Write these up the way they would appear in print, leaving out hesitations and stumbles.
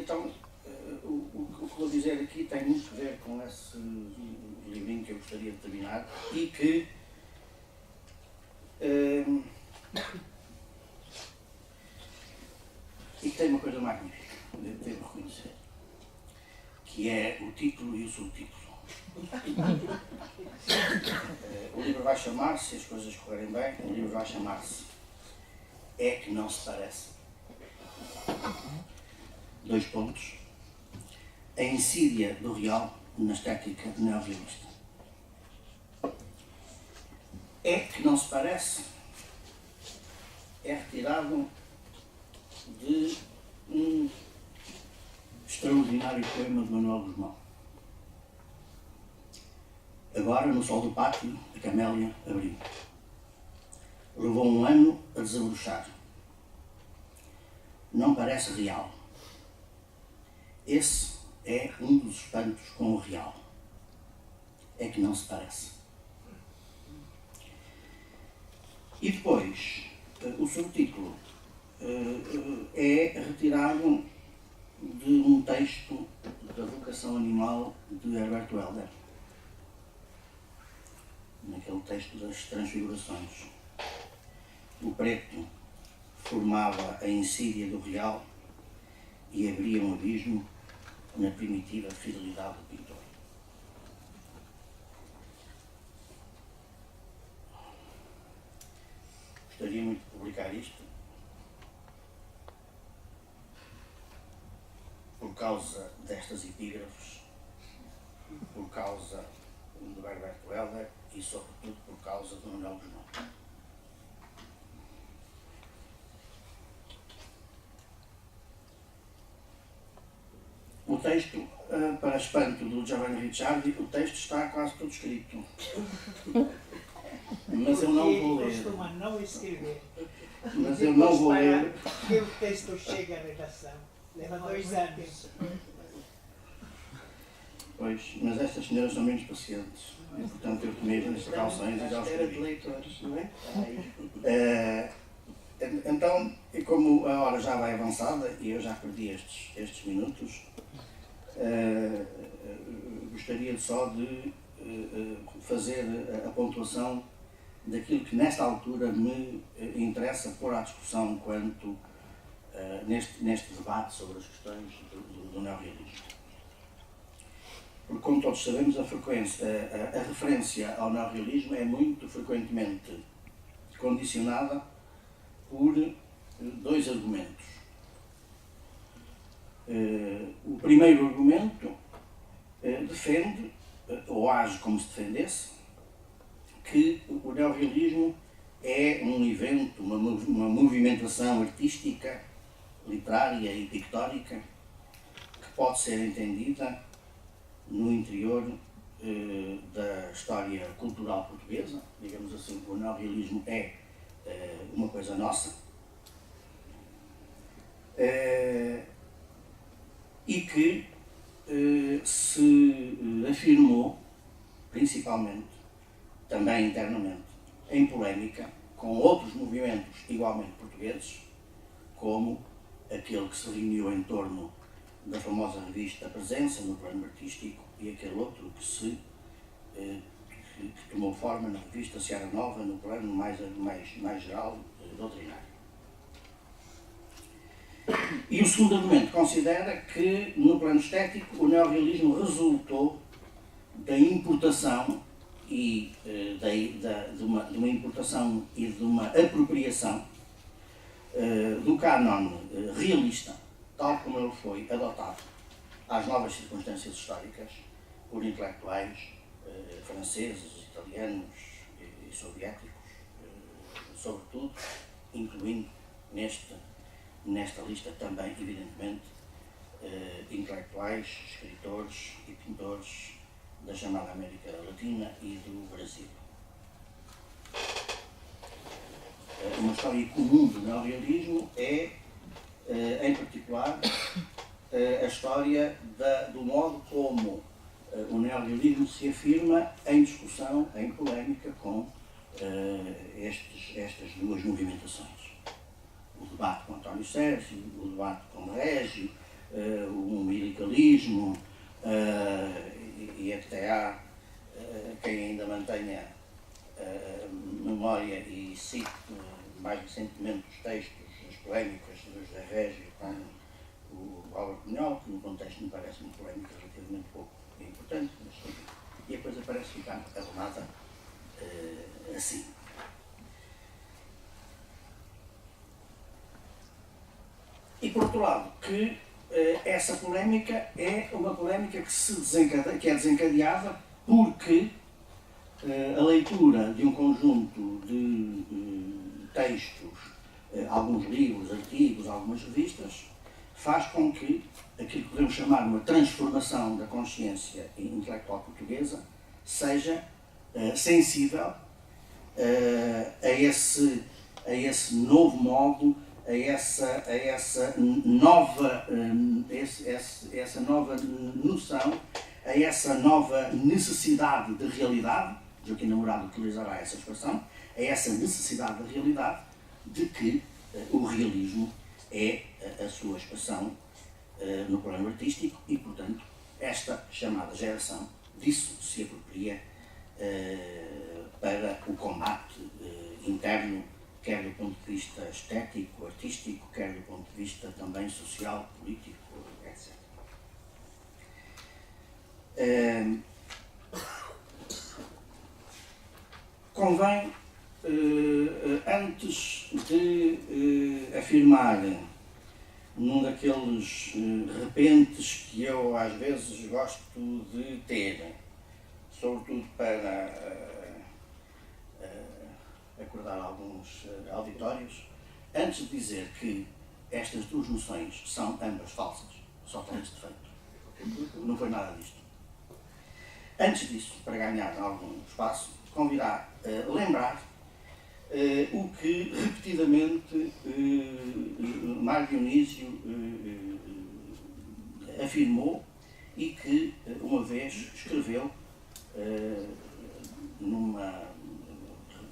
então, o que vou dizer aqui tem muito a ver com esse livrinho que eu gostaria de terminar e que tem uma coisa magnífica, devo reconhecer, que é o título e o subtítulo. O livro vai chamar-se, se as coisas correrem bem, o livro vai chamar-se É que não se parece. 2 pontos. A insídia do real na estética neorrealista. É que não se parece é retirado de um extraordinário poema de Manuel Guzmão. Agora, no sol do pátio, a camélia abriu. Levou um ano a desabrochar. Não parece real. Esse é um dos espantos com o real. É que não se parece. E depois, o subtítulo é retirado de um texto da vocação animal de Herberto Helder, naquele texto das transfigurações. O preto formava a insídia do real e abria um abismo na primitiva fidelidade do pintor. Gostaria muito de publicar isto por causa destas epígrafes, por causa do Herberto Helder e, sobretudo, por causa do Manuel Guzmão. O texto, para espanto do Giovanni Ricciardi, o texto está quase todo escrito. Mas eu não vou ler. Costuma não escrever. Mas eu não vou ler. Que o texto chega à redação. Leva 2 anos. Pois, mas estas senhoras são menos pacientes. E, portanto, eu tomei as precauções e já os escrevi. Leitores, não é? Então, e como a hora já vai avançada e eu já perdi estes minutos, gostaria só de fazer a pontuação daquilo que nesta altura me interessa pôr à discussão quanto neste debate sobre as questões do neorrealismo. Porque, como todos sabemos, a referência ao neorrealismo é muito frequentemente condicionada por 2 argumentos. O primeiro argumento defende, ou age como se defendesse, que o neorrealismo é um evento, uma movimentação artística, literária e pictórica que pode ser entendida no interior da história cultural portuguesa. Digamos assim, o neorrealismo é uma coisa nossa, e que se afirmou, principalmente, também internamente, em polémica com outros movimentos igualmente portugueses, como aquele que se reuniu em torno da famosa revista Presença, no plano artístico, e aquele outro que tomou forma na revista Seara Nova, no plano mais geral, doutrinário. E o segundo argumento considera que, no plano estético, o neorrealismo resultou da importação e de uma importação e de uma apropriação do cânon realista, tal como ele foi adotado às novas circunstâncias históricas por intelectuais franceses, italianos e soviéticos, sobretudo, incluindo nesta lista também, evidentemente, intelectuais, escritores e pintores da chamada América Latina e do Brasil. Uma história comum do neorrealismo é, em particular, a história do modo como o neorrealismo se afirma em discussão, em polémica com estas 2 movimentações. O debate com António Sérgio, o debate com Régio, o umbilicalismo, e até há quem ainda mantenha memória e cite mais recentemente os textos, as polémicas do José Régio com o Álvaro Cunhal, que no contexto me parece uma polémica relativamente pouco importante, mas, e a coisa parece ficar arrumada assim. E por outro lado, que essa polémica é uma polémica que é desencadeada porque a leitura de um conjunto de textos, alguns livros, artigos, algumas revistas, faz com que aquilo que podemos chamar uma transformação da consciência intelectual portuguesa seja sensível a esse novo modo, a essa nova noção, a essa nova necessidade de realidade. Joaquim Namorado utilizará essa expressão, a essa necessidade de realidade de que o realismo é a sua expressão no plano artístico e, portanto, esta chamada geração disso se apropria para o combate interno, quer do ponto de vista estético, artístico, quer do ponto de vista também social, político, etc. Convém, antes de afirmar num daqueles repentes que eu às vezes gosto de ter, sobretudo para acordar alguns auditórios, antes de dizer que estas duas noções são ambas falsas, só têm este defeito. Não foi nada disto. Antes disso, para ganhar algum espaço, convidar a lembrar o que repetidamente Mário Dionísio afirmou e que uma vez escreveu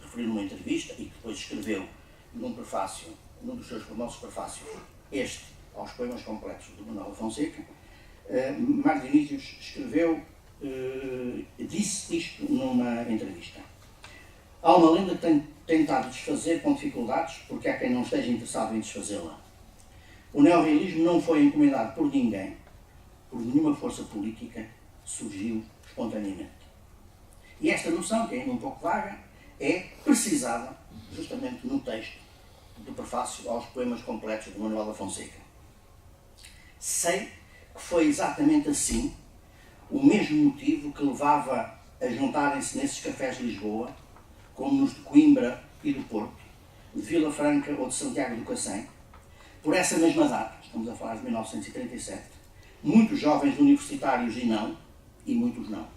referiu numa entrevista e que depois escreveu num prefácio, num dos seus famosos prefácios, este aos poemas complexos de Manuel Fonseca. Mário Dionísio escreveu, disse isto numa entrevista: há uma lenda que tem tentado desfazer com dificuldades porque há quem não esteja interessado em desfazê-la. O neorrealismo não foi encomendado por ninguém, por nenhuma força política, surgiu espontaneamente. E esta noção, que é ainda um pouco vaga, é precisada justamente no texto do prefácio aos poemas complexos de Manuel da Fonseca. Sei que foi exatamente assim o mesmo motivo que levava a juntarem-se nesses cafés de Lisboa, como nos de Coimbra e do Porto, de Vila Franca ou de Santiago do Cacém, por essa mesma data, estamos a falar de 1937, muitos jovens universitários e muitos não.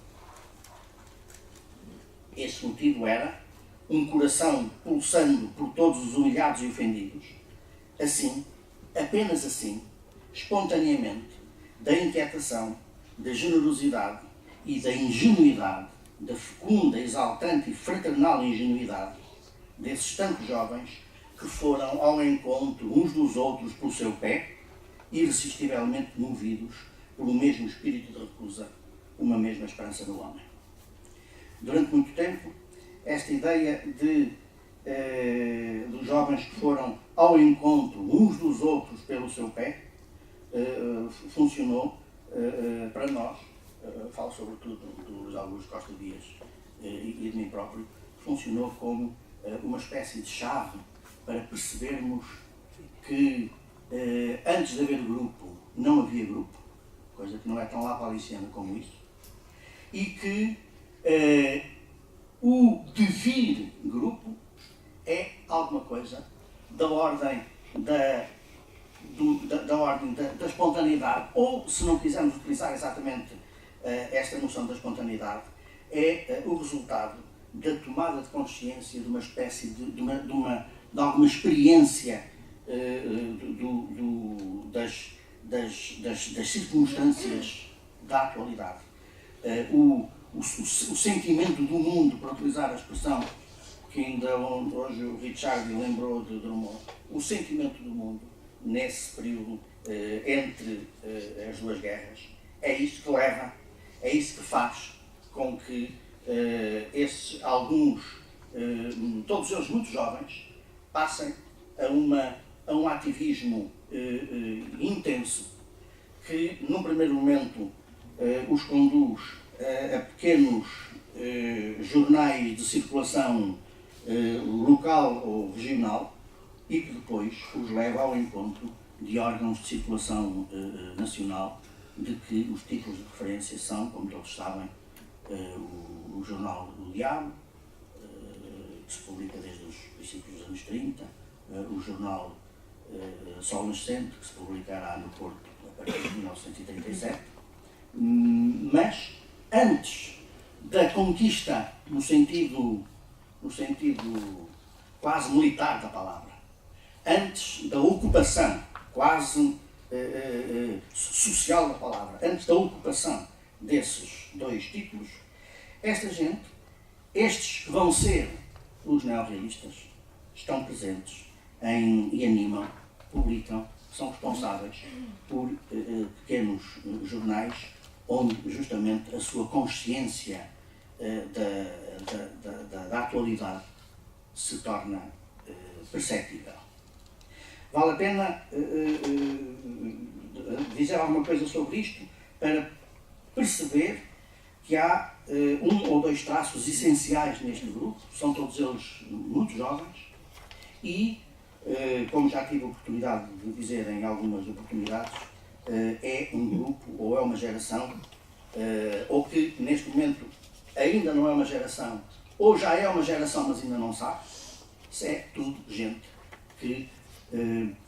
Esse motivo era um coração pulsando por todos os humilhados e ofendidos, assim, apenas assim, espontaneamente, da inquietação, da generosidade e da ingenuidade, da fecunda, exaltante e fraternal ingenuidade desses tantos jovens que foram ao encontro uns dos outros pelo seu pé, irresistivelmente movidos por um mesmo espírito de recusa, uma mesma esperança no homem. Durante muito tempo, esta ideia dos jovens que foram ao encontro uns dos outros pelo seu pé funcionou para nós, falo sobretudo do Luís Augusto Costa Dias e de mim próprio, funcionou como uma espécie de chave para percebermos que antes de haver grupo não havia grupo, coisa que não é tão lapaliciana como isso, e que o devir grupo é alguma coisa da ordem da espontaneidade, ou, se não quisermos utilizar exatamente esta noção da espontaneidade, é o resultado da tomada de consciência de uma espécie de alguma experiência das circunstâncias da atualidade. O sentimento do mundo, para utilizar a expressão que ainda hoje o Richard lembrou de Drummond, o sentimento do mundo nesse período entre as duas guerras, é isso que leva, é isso que faz com que todos eles muito jovens, passem a um ativismo intenso que, num primeiro momento, os conduz a pequenos jornais de circulação local ou regional e que depois os leva ao encontro de órgãos de circulação nacional, de que os títulos de referência são, como todos sabem, o jornal O Diabo, que se publica desde os princípios dos anos 30, o jornal Sol Nascente, que se publicará no Porto a partir de 1937, mas antes da conquista, no sentido quase militar da palavra, antes da ocupação quase social da palavra, antes da ocupação desses dois títulos, esta gente, estes que vão ser os neorrealistas, estão presentes e animam, publicam, são responsáveis por pequenos jornais onde justamente a sua consciência da atualidade se torna perceptível. Vale a pena dizer alguma coisa sobre isto para perceber que há um ou dois traços essenciais neste grupo, são todos eles muito jovens e, como já tive a oportunidade de dizer em algumas oportunidades, é um grupo ou é uma geração, ou que neste momento ainda não é uma geração, ou já é uma geração mas ainda não sabe, isso é tudo gente que,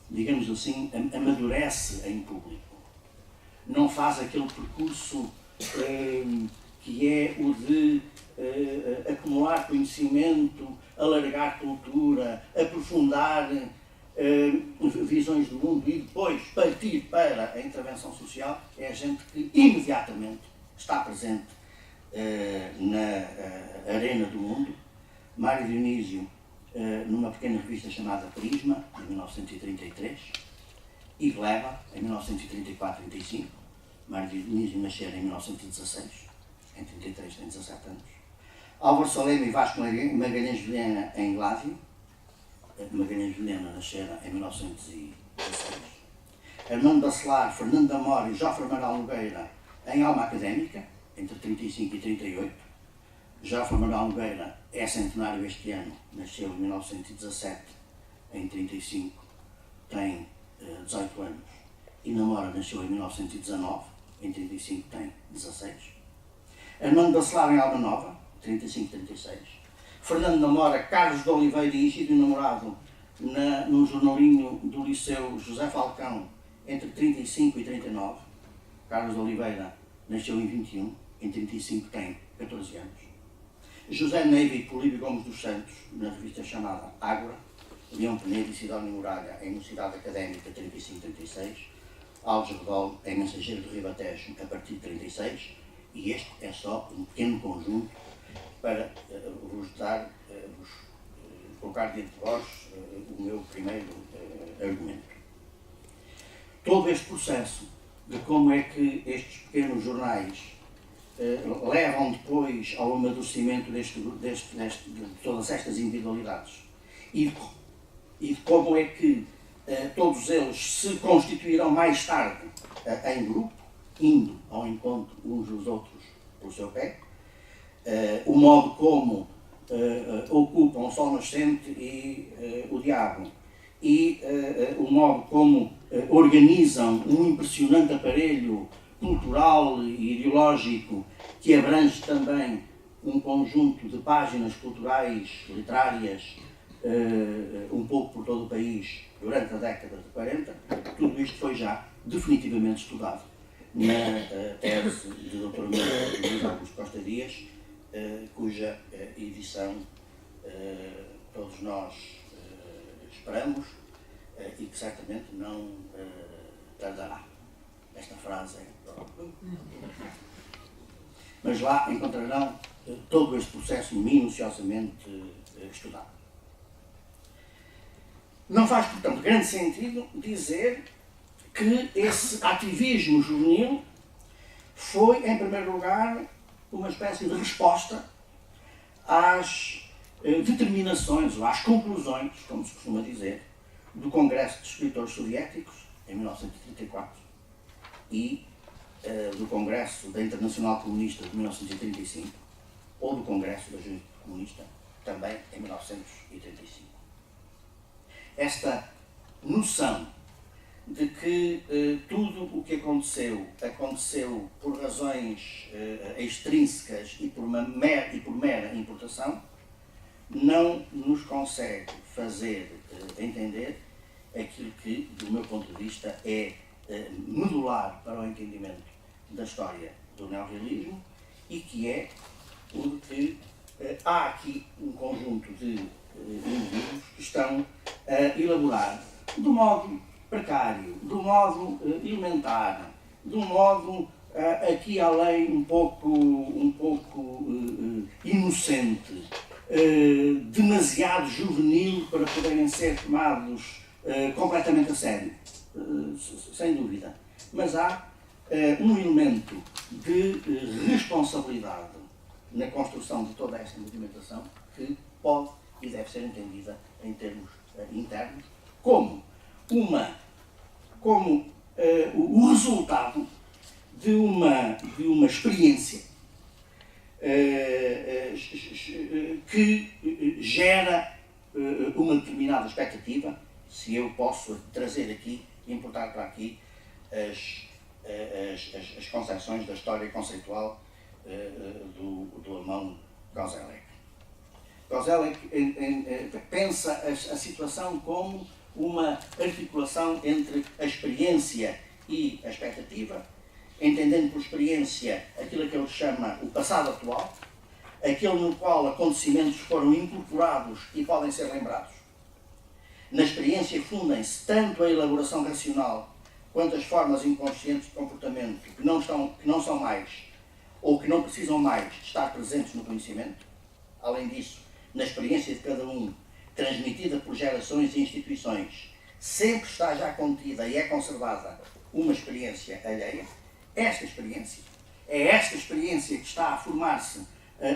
digamos assim, amadurece em público. Não faz aquele percurso que é o de acumular conhecimento, alargar cultura, aprofundar visões do mundo e depois partir para a intervenção social. É a gente que imediatamente está presente na arena do mundo. Mário Dionísio, numa pequena revista chamada Prisma, em 1933, e Gleba, em 1934-35. Mário Dionísio nasceu em 1916, em 33 tem 17 anos. Álvaro Salema e Vasco Magalhães Vilhena em Glávio. Magalhães Vilhena nascera em 1916. Armando Bacelar, Fernando Amor e Jofre Amaral Nogueira em Alma Académica, entre 35 e 38. Jofre Amaral Nogueira é centenário este ano, nasceu em 1917, em 35 tem 18 anos. E Namora nasceu em 1919, em 35 tem 16. Armando Bacelar em Alma Nova, 35-36. Fernando Namora, Carlos de Oliveira e Egídio Namorado num jornalinho do Liceu José Falcão, entre 35 e 39. Carlos de Oliveira nasceu em 21, em 35 tem 14 anos. José Neiva e Políbio Gomes dos Santos, na revista chamada Ágora. Leão Penedo e Sidónio Moraga em Mocidade Académica, 35-36. Alves Redol em Mensageiro do Ribatejo, a partir de 36. E este é só um pequeno conjunto para vos colocar diante de vós o meu primeiro argumento. Todo este processo de como é que estes pequenos jornais levam depois ao amadurecimento de todas estas individualidades e de como é que todos eles se constituirão mais tarde em grupo, indo ao encontro uns dos outros pelo seu pé, o modo como ocupam o Sol Nascente e o Diabo, e o modo como organizam um impressionante aparelho cultural e ideológico que abrange também um conjunto de páginas culturais, literárias, um pouco por todo o país durante a década de 40, tudo isto foi já definitivamente estudado na tese de doutoramento de Luís Augusto Costa Dias, cuja edição todos nós esperamos e que certamente não tardará. Esta frase é própria. Mas lá encontrarão todo este processo minuciosamente estudado. Não faz, portanto, grande sentido dizer que esse ativismo juvenil foi, em primeiro lugar, uma espécie de resposta às determinações, ou às conclusões, como se costuma dizer, do Congresso de Escritores Soviéticos, em 1934, e do Congresso da Internacional Comunista de 1935, ou do Congresso da Juventude Comunista, também em 1935. Esta noção de que tudo o que aconteceu por razões extrínsecas e por mera importação, não nos consegue fazer entender aquilo que, do meu ponto de vista, é medular para o entendimento da história do neorrealismo e que é o de que há aqui um conjunto de indivíduos que estão a elaborar de modo precário, de modo elementar, de um modo aqui além um pouco inocente, demasiado juvenil para poderem ser tomados completamente a sério, sem dúvida. Mas há um elemento de responsabilidade na construção de toda esta movimentação que pode e deve ser entendida em termos internos como o resultado de uma experiência que gera uma determinada expectativa, se eu posso trazer aqui, importar para aqui as concepções da história conceitual do alemão Koselleck. Koselleck pensa a situação como uma articulação entre a experiência e a expectativa, entendendo por experiência aquilo que ele chama o passado atual, aquele no qual acontecimentos foram incorporados e podem ser lembrados. Na experiência fundem-se tanto a elaboração racional quanto as formas inconscientes de comportamento que não são mais ou que não precisam mais estar presentes no conhecimento. Além disso, na experiência de cada um, transmitida por gerações e instituições, sempre está já contida e é conservada uma experiência alheia. Esta experiência que está a formar-se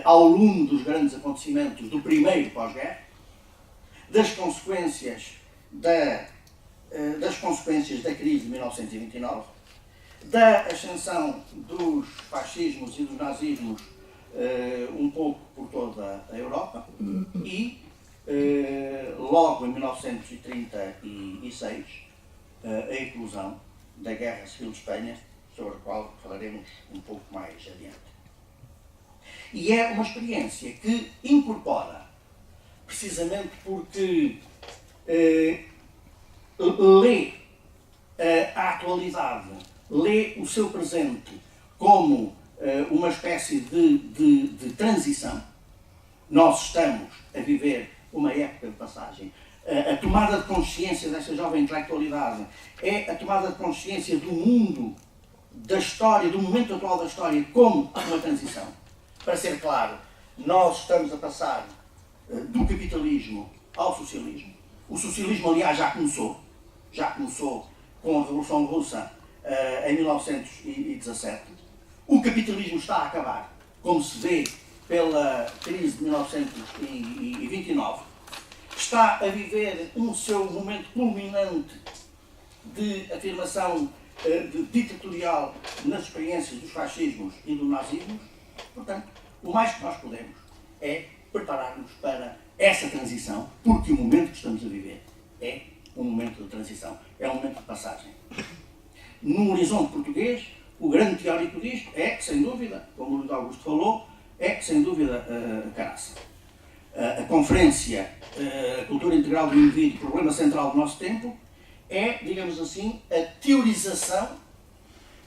ao longo dos grandes acontecimentos do primeiro pós-guerra, das consequências da crise de 1929, da ascensão dos fascismos e dos nazismos um pouco por toda a Europa e, logo em 1936, a eclosão da Guerra Civil de Espanha, sobre a qual falaremos um pouco mais adiante. E é uma experiência que incorpora, precisamente porque lê a atualidade, lê o seu presente como uma espécie de transição. Nós estamos a viver uma época de passagem. A tomada de consciência desta jovem intelectualidade é a tomada de consciência do mundo, da história, do momento atual da história, como uma transição. Para ser claro, nós estamos a passar do capitalismo ao socialismo. O socialismo, aliás, já começou com a Revolução Russa em 1917. O capitalismo está a acabar, como se vê pela crise de 1929. Está a viver um seu momento culminante de afirmação ditatorial nas experiências dos fascismos e do nazismo. Portanto, o mais que nós podemos é preparar-nos para essa transição, porque o momento que estamos a viver é um momento de transição, é um momento de passagem. No horizonte português, o grande teórico disto é, sem dúvida, como o Luís Augusto falou, é, sem dúvida, Caraça. A conferência, a cultura integral do indivíduo, problema central do nosso tempo, é, digamos assim, a teorização,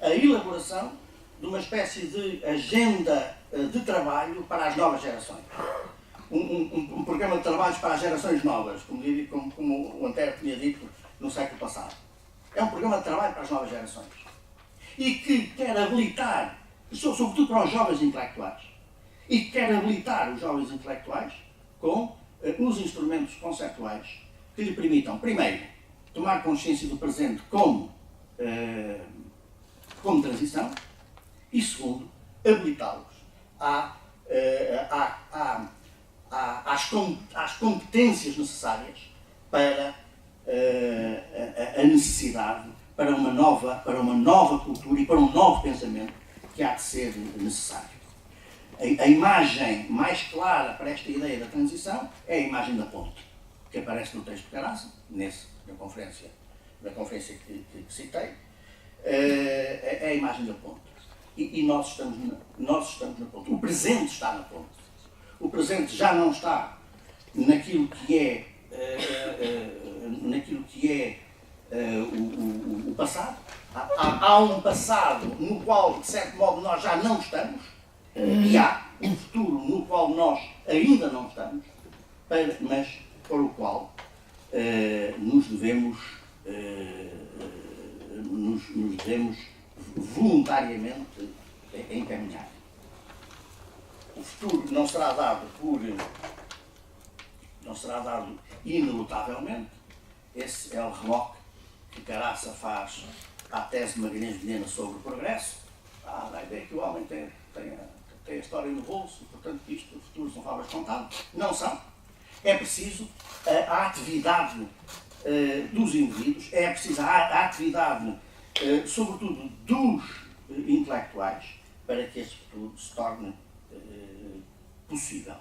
a elaboração de uma espécie de agenda de trabalho para as novas gerações. Um programa de trabalhos para as gerações novas, como o Antero tinha dito no século passado. É um programa de trabalho para as novas gerações. E que quer habilitar, sobretudo para os jovens intelectuais, e que quer habilitar os jovens intelectuais com os instrumentos conceptuais que lhe permitam, primeiro, tomar consciência do presente como como transição, e segundo, habilitá-los às competências necessárias para a necessidade, para uma nova cultura e para um novo pensamento que há de ser necessário. A imagem mais clara para esta ideia da transição é a imagem da ponte, que aparece no texto de Caraça, da conferência que citei, é a imagem da ponte. E nós estamos na ponte. O presente está na ponte. O presente já não está naquilo que é o passado. Há um passado no qual, de certo modo, nós já não estamos, e há um futuro no qual nós ainda não estamos, mas para o qual nos devemos voluntariamente encaminhar. O futuro não será dado inelutavelmente. Esse é o remoque que Caraça faz à tese de Magalhães Vilhena sobre o progresso. A ideia que o homem tem a história no bolso, portanto isto, o futuro são fábulas contadas. Não são. É preciso a atividade dos indivíduos, é preciso a atividade, sobretudo, dos intelectuais, para que esse futuro se torne possível.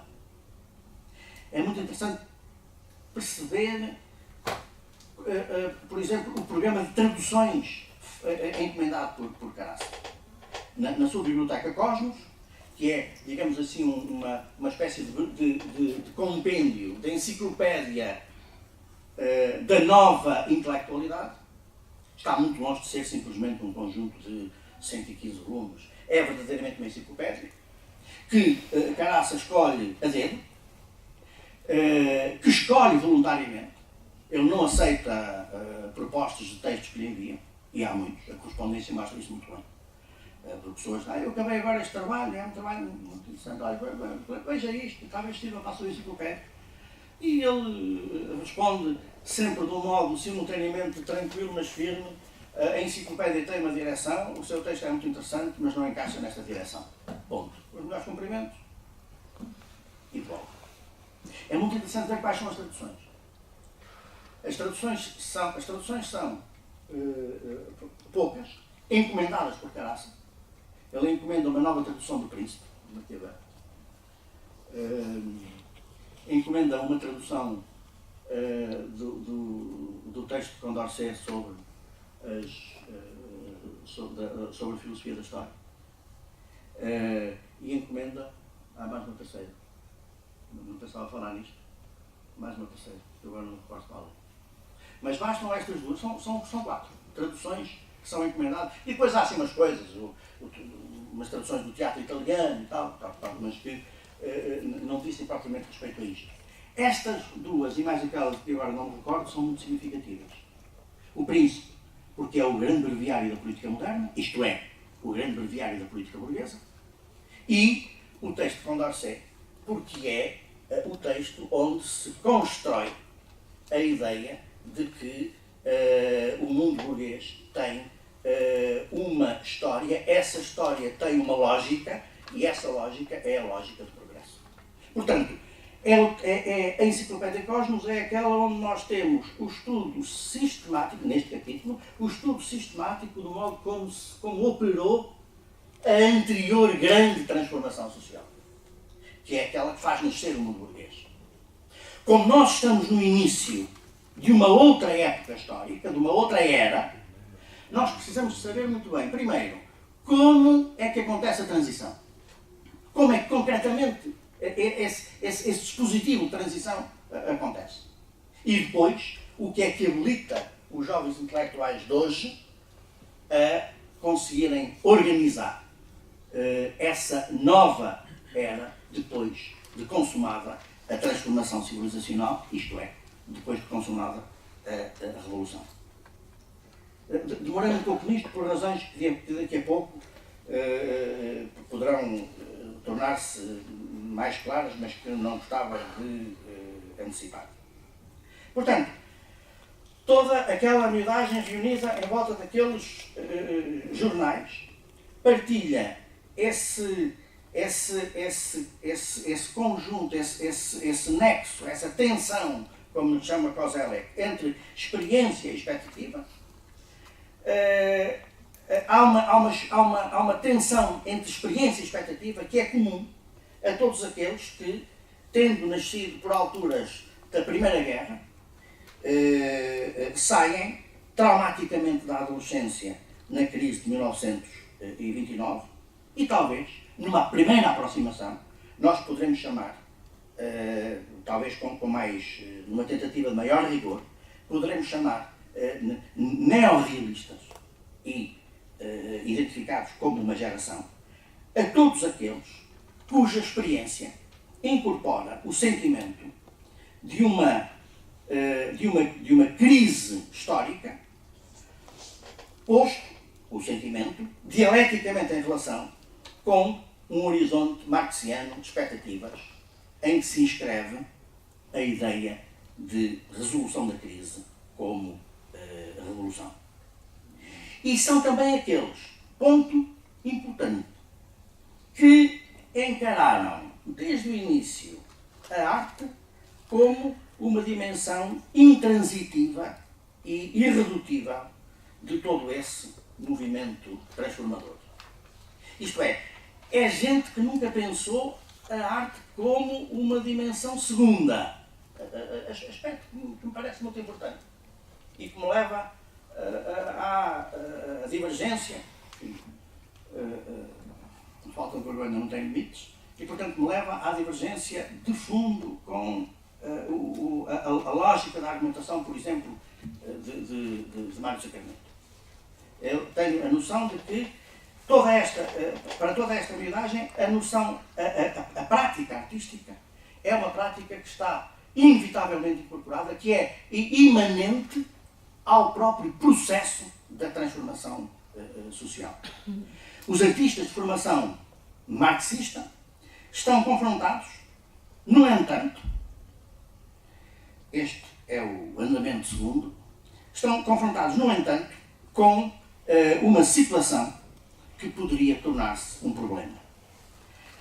É muito interessante perceber, por exemplo, o programa de traduções encomendado por Caraça. Na sua biblioteca Cosmos, que é, digamos assim, uma espécie de compêndio, de enciclopédia da nova intelectualidade, está muito longe de ser simplesmente um conjunto de 115 volumes. É verdadeiramente uma enciclopédia que Caraça escolhe a dedo, que escolhe voluntariamente. Ele não aceita propostas de textos que lhe enviam, e há muitos. A correspondência mostra isso muito bem. Por pessoas, eu acabei agora este trabalho, é um trabalho muito interessante, olha, veja isto, talvez sirva para a sua enciclopédia. E ele responde sempre de um modo simultaneamente tranquilo, mas firme. A enciclopédia tem uma direção, o seu texto é muito interessante, mas não encaixa nesta direção. Ponto. Os melhores cumprimentos e volta. É muito interessante ver quais são as traduções. As traduções são poucas, encomendadas por Caraça. Ele encomenda uma nova tradução do Príncipe, de Maquiavel. Encomenda uma tradução do texto de Condorcet sobre a filosofia da história. E encomenda mais uma terceira. Não pensava falar nisto. Mais uma terceira, que agora não me recordo qual é. Mas bastam estas duas, são quatro traduções que são encomendadas. E depois há assim umas coisas, umas traduções do teatro italiano e tal, mas que não dizem propriamente respeito a isto. Estas duas, e mais aquelas que agora não me recordo, são muito significativas. O Príncipe, porque é o grande breviário da política moderna, isto é, o grande breviário da política burguesa, e o texto de Condorcet, porque é o texto onde se constrói a ideia de que o mundo burguês tem uma história, essa história tem uma lógica, e essa lógica é a lógica do progresso. Portanto, a Enciclopédia Cosmos é aquela onde nós temos o estudo sistemático, neste capítulo, o estudo sistemático do modo como operou a anterior grande transformação social, que é aquela que faz nascer o mundo burguês. Como nós estamos no início de uma outra época histórica, de uma outra era, nós precisamos saber muito bem, primeiro, como é que acontece a transição. Como é que concretamente esse dispositivo de transição acontece. E depois, o que é que habilita os jovens intelectuais de hoje a conseguirem organizar essa nova era depois de consumada a transformação civilizacional, isto é, depois de consumada a Revolução. Demorei um pouco nisto por razões que daqui a pouco poderão tornar-se mais claras, mas que não gostava de antecipar. Portanto, toda aquela miudagem reunida em volta daqueles jornais partilha esse conjunto, esse nexo, essa tensão, como nos chama Koselleck, entre experiência e expectativa. Há uma tensão entre experiência e expectativa que é comum a todos aqueles que, tendo nascido por alturas da Primeira Guerra, saem traumaticamente da adolescência na crise de 1929 e talvez, numa primeira aproximação, nós poderemos chamar, talvez com mais, numa tentativa de maior rigor, poderemos chamar neorrealistas e identificados como uma geração, a todos aqueles cuja experiência incorpora o sentimento de uma crise histórica, posto o sentimento dialeticamente em relação com um horizonte marxiano de expectativas em que se inscreve a ideia de resolução da crise como revolução. E são também aqueles, ponto importante, que encararam desde o início a arte como uma dimensão intransitiva e irredutível de todo esse movimento transformador. Isto é gente que nunca pensou a arte como uma dimensão segunda. Aspecto que me parece muito importante e que me leva à divergência. Falta vergonha, não tem limites. E, portanto, me leva à divergência de fundo com a lógica da argumentação, por exemplo, de Mário Sacramento. Eu tenho a noção de que para toda esta miudagem, a prática artística é uma prática que está inevitavelmente incorporada, que é imanente ao próprio processo da transformação social. Os artistas de formação marxista estão confrontados, no entanto, este é o andamento segundo, estão confrontados, no entanto, com uma situação que poderia tornar-se um problema.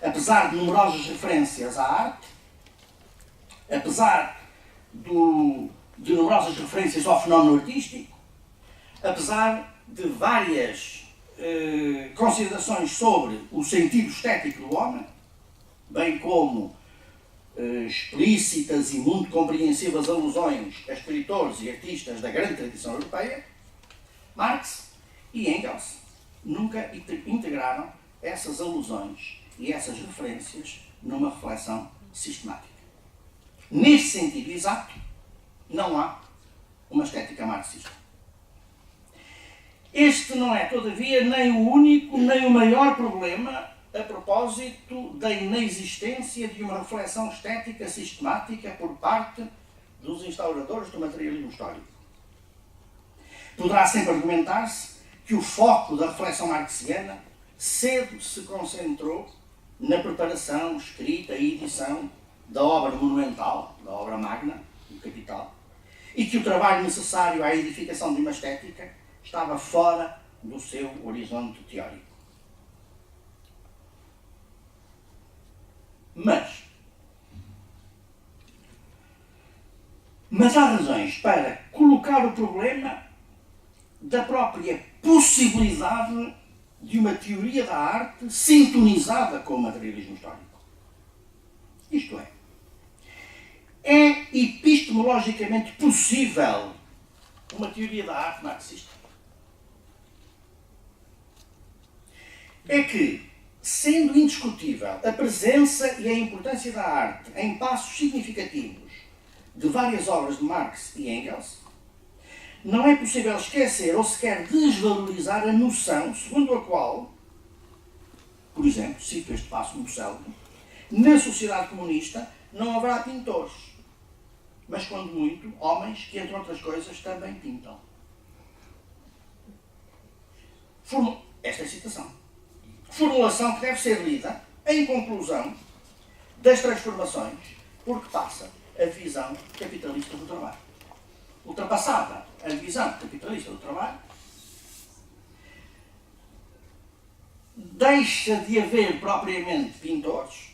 Apesar de numerosas referências à arte, apesar de numerosas referências ao fenómeno artístico, apesar de várias considerações sobre o sentido estético do homem, bem como explícitas e muito compreensivas alusões a escritores e artistas da grande tradição europeia, Marx e Engels nunca integraram essas alusões e essas referências numa reflexão sistemática. Neste sentido exato, não há uma estética marxista. Este não é, todavia, nem o único, nem o maior problema a propósito da inexistência de uma reflexão estética sistemática por parte dos instauradores do materialismo histórico. Poderá sempre argumentar-se que o foco da reflexão marxiana cedo se concentrou na preparação, escrita e edição da obra monumental, da obra magna, do Capital, e que o trabalho necessário à edificação de uma estética estava fora do seu horizonte teórico. Mas há razões para colocar o problema da própria possibilidade de uma teoria da arte sintonizada com o materialismo histórico. Isto é epistemologicamente possível uma teoria da arte marxista? É que, sendo indiscutível a presença e a importância da arte em passos significativos de várias obras de Marx e Engels, não é possível esquecer ou sequer desvalorizar a noção segundo a qual, por exemplo, cito este passo muito célebre, na sociedade comunista não haverá pintores, mas, quando muito, homens que, entre outras coisas, também pintam. Esta é a citação. Formulação que deve ser lida em conclusão das transformações, porque passa a visão capitalista do trabalho. Ultrapassada a divisão capitalista do trabalho, deixa de haver propriamente pintores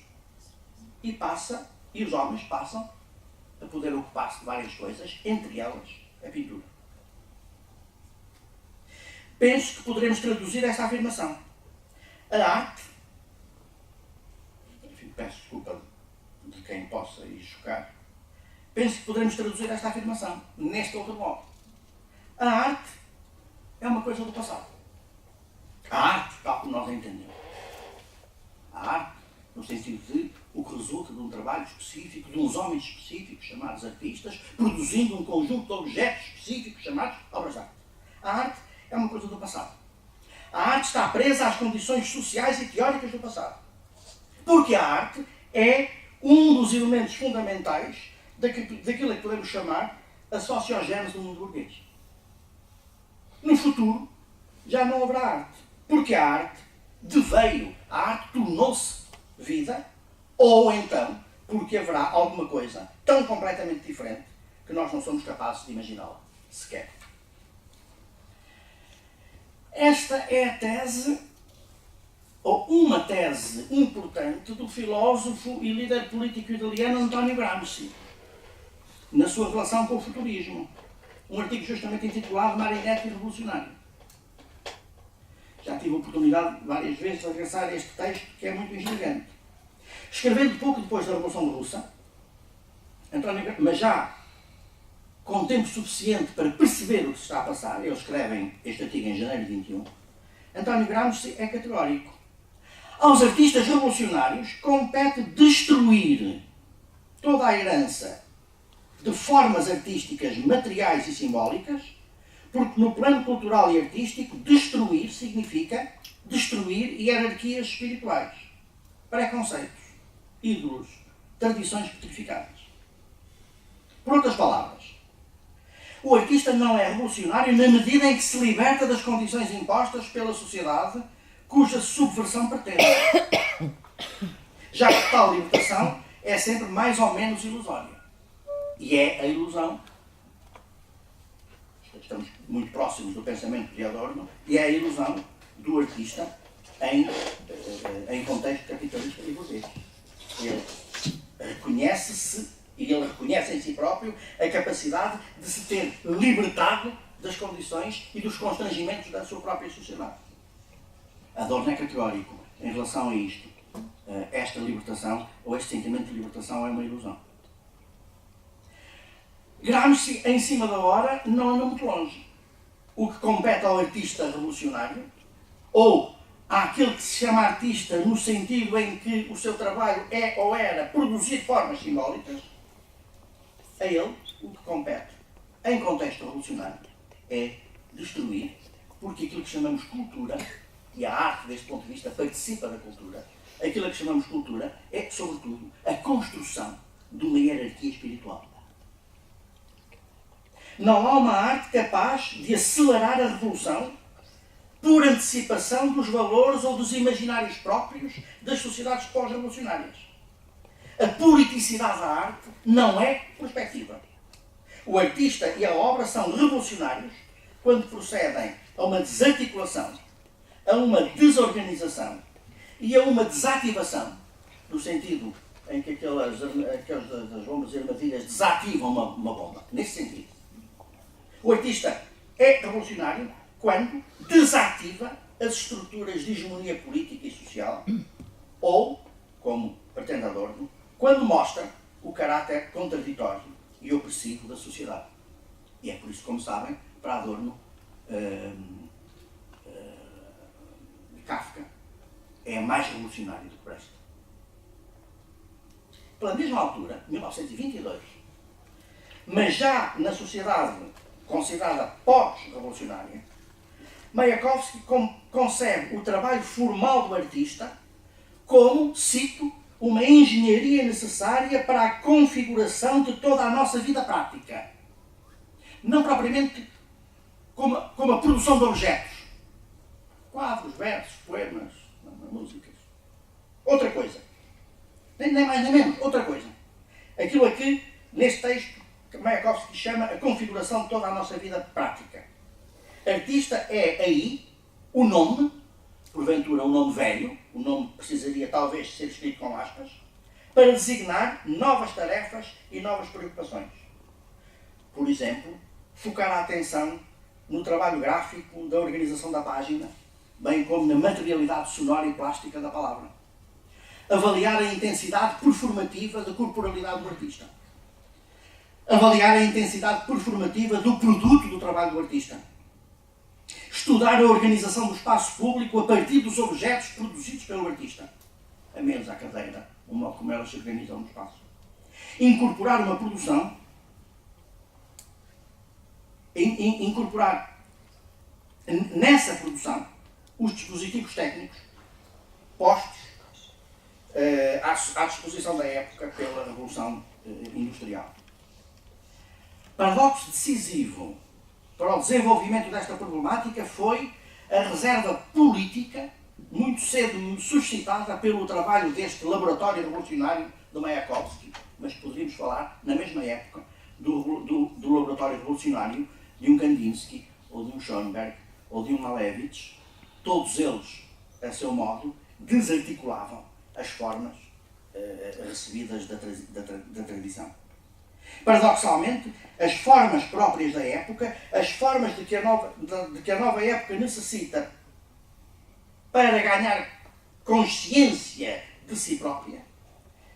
e os homens passam a poder ocupar-se de várias coisas, entre elas a pintura. Penso que poderemos traduzir esta afirmação. A arte, enfim, peço desculpa de quem possa ir chocar, penso que poderemos traduzir esta afirmação neste outro modo. A arte é uma coisa do passado. A arte, tal como nós a entendemos. A arte, no sentido de o que resulta de um trabalho específico, de uns homens específicos, chamados artistas, produzindo um conjunto de objetos específicos, chamados obras de arte. A arte é uma coisa do passado. A arte está presa às condições sociais e teóricas do passado. Porque a arte é um dos elementos fundamentais daquilo que podemos chamar a sociogénese do mundo burguês. No futuro, já não haverá arte. Porque a arte deveio, a arte tornou-se vida, ou então porque haverá alguma coisa tão completamente diferente que nós não somos capazes de imaginá-la, sequer. Esta é a tese, ou uma tese importante do filósofo e líder político italiano Antonio Gramsci, na sua relação com o futurismo. Um artigo justamente intitulado Marinetti Revolucionário. Já tive a oportunidade várias vezes de regressar a este texto, que é muito intrigante. Escrevendo pouco depois da Revolução Russa, mas já com tempo suficiente para perceber o que se está a passar, eles escrevem este artigo em janeiro de 21, António Gramsci é categórico. Aos artistas revolucionários compete destruir toda a herança de formas artísticas materiais e simbólicas, porque no plano cultural e artístico, destruir significa destruir hierarquias espirituais, preconceitos, ídolos, tradições petrificadas. Por outras palavras, o artista não é revolucionário na medida em que se liberta das condições impostas pela sociedade cuja subversão pretende. Já que tal libertação é sempre mais ou menos ilusória. E é a ilusão, estamos muito próximos do pensamento de Adorno, e é a ilusão do artista em contexto capitalista e burguês. Ele reconhece-se e ele reconhece em si próprio a capacidade de se ter libertado das condições e dos constrangimentos da sua própria sociedade. Adorno é categórico em relação a isto. Esta libertação, ou este sentimento de libertação, é uma ilusão. Gramsci, em cima da hora, não anda muito longe. O que compete ao artista revolucionário, ou àquele que se chama artista no sentido em que o seu trabalho é ou era produzir formas simbólicas, a ele o que compete, em contexto revolucionário, é destruir, porque aquilo que chamamos cultura, e a arte deste ponto de vista participa da cultura, aquilo que chamamos cultura é, sobretudo, a construção de uma hierarquia espiritual. Não há uma arte capaz de acelerar a revolução por antecipação dos valores ou dos imaginários próprios das sociedades pós-revolucionárias. A politicidade da arte não é perspectiva. O artista e a obra são revolucionários quando procedem a uma desarticulação, a uma desorganização e a uma desativação, no sentido em que aquelas das bombas e armadilhas desativam uma bomba. Nesse sentido. O artista é revolucionário quando desativa as estruturas de hegemonia política e social ou, como pretende Adorno, quando mostra o caráter contraditório e opressivo da sociedade. E é por isso, como sabem, para Adorno, Kafka é mais revolucionário do que Brecht. Pela mesma altura, 1922, mas já na sociedade considerada pós-revolucionária, Mayakovsky concebe o trabalho formal do artista como, cito, uma engenharia necessária para a configuração de toda a nossa vida prática. Não propriamente como a produção de objetos. Quadros, versos, poemas, músicas. Outra coisa. Nem mais nem menos. Outra coisa. Aquilo aqui, neste texto, que Mayakovsky Mayakovsky chama a configuração de toda a nossa vida prática. Artista é aí o nome, porventura um nome velho, o nome precisaria talvez ser escrito com aspas, para designar novas tarefas e novas preocupações. Por exemplo, focar a atenção no trabalho gráfico da organização da página, bem como na materialidade sonora e plástica da palavra. Avaliar a intensidade performativa da corporalidade do artista. Avaliar a intensidade performativa do produto do trabalho do artista. Estudar a organização do espaço público a partir dos objetos produzidos pelo artista. A mesa, a cadeira, o modo como elas se organizam no espaço. Incorporar uma produção, incorporar nessa produção os dispositivos técnicos postos à disposição da época pela Revolução Industrial. Paradoxo decisivo para o desenvolvimento desta problemática foi a reserva política muito cedo suscitada pelo trabalho deste laboratório revolucionário do Mayakovsky, mas poderíamos falar, na mesma época, do laboratório revolucionário de um Kandinsky, ou de um Schoenberg, ou de um Malevich. Todos eles, a seu modo, desarticulavam as formas recebidas da tradição. Paradoxalmente, as formas próprias da época, as formas de que a nova época necessita para ganhar consciência de si própria,